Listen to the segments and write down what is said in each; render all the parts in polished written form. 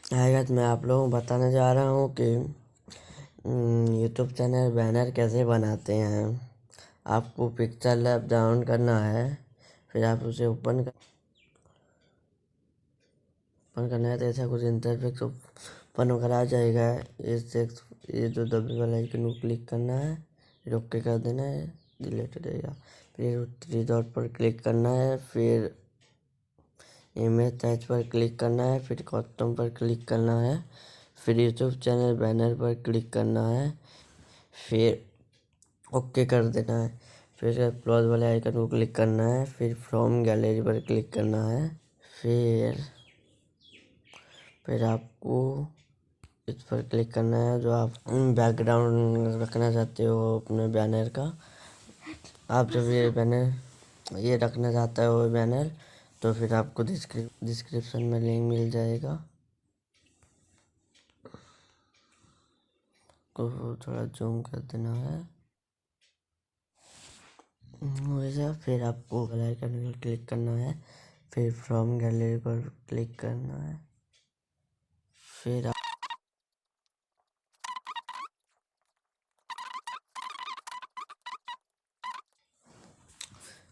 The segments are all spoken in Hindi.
हाय गाइस, मैं आप लोगों को बताने जा रहा हूँ कि यूट्यूब चैनल बैनर कैसे बनाते हैं। आपको पिक्चर लैब डाउनलोड करना है, फिर आप उसे ओपन करना है तो ऐसा कुछ इंटरफेस ओपन करा जाएगा। ये जो दबे वाला आइकन को क्लिक करना है, फिर ओके कर देना है, डिलीट हो जाएगा। फिर थ्री डॉट पर क्लिक करना है, फिर इमेज साइज पर क्लिक करना है, फिर कस्टम पर क्लिक करना है, फिर यूट्यूब चैनल बैनर पर क्लिक करना है, फिर ओके कर देना है। फिर प्लस वाले आइकन को क्लिक करना है, फिर फ्रॉम गैलरी पर क्लिक करना है। फिर आपको इस पर क्लिक करना है जो आप बैकग्राउंड रखना चाहते हो अपने बैनर का। आप जब ये रखना चाहता हो बैनर, तो फिर आपको डिस्क्रिप्शन में लिंक मिल जाएगा। को थोड़ा जूम कर देना है वैसा। फिर आपको आइकन पर क्लिक करना है, फिर फ्रॉम गैलरी पर क्लिक करना है।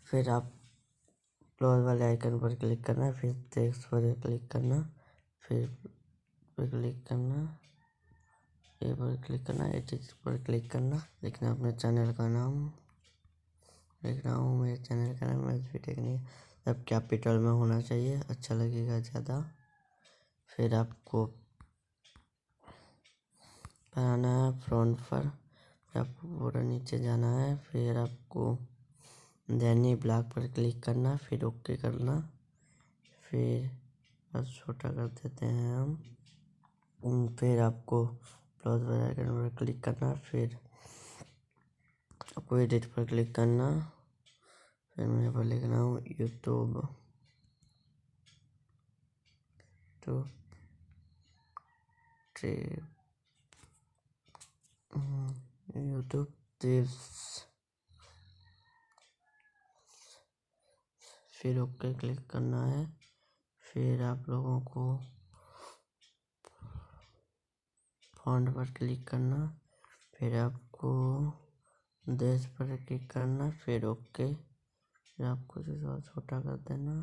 फिर आप क्लोज वाले आइकन पर क्लिक करना है, फिर टेक्स्ट पर क्लिक करना, फिर पर क्लिक करना, ए पर क्लिक करना, एडिट पर क्लिक करना, लिखना अपने चैनल का नाम। लिख रहा हूँ मेरे चैनल का नाम टेक्निक, सब कैपिटल में होना चाहिए, अच्छा लगेगा ज़्यादा। फिर आपको बनाना है फ्रंट पर, फिर आपको पूरा नीचे जाना है, फिर आपको दैनी ब्लैक पर क्लिक करना, फिर ओके करना। फिर बस छोटा कर देते हैं हम। फिर आपको प्लस आइकन पर क्लिक करना, फिर आपको एडिट पर क्लिक करना, फिर मैं पर लिख रहा हूँ यूट्यूब टिप्स, फिर ओके क्लिक करना है। फिर आप लोगों को फॉन्ट पर क्लिक करना, फिर आपको देश पर क्लिक करना, फिर ओके। फिर आपको थोड़ा छोटा कर देना।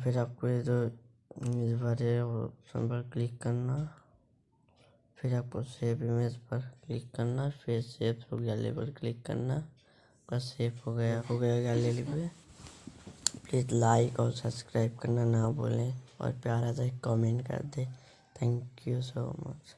फिर आपको ये जो इमेज वाले ऑप्शन पर क्लिक करना, फिर आपको सेव इमेज पर क्लिक करना, फिर सेव टू गैलरी पर क्लिक करना। बस सेव हो गया गैलरी पे। प्लीज़ लाइक और सब्सक्राइब करना ना भूलें, और प्यारा सा एक कमेंट कर दे। Thank you so much.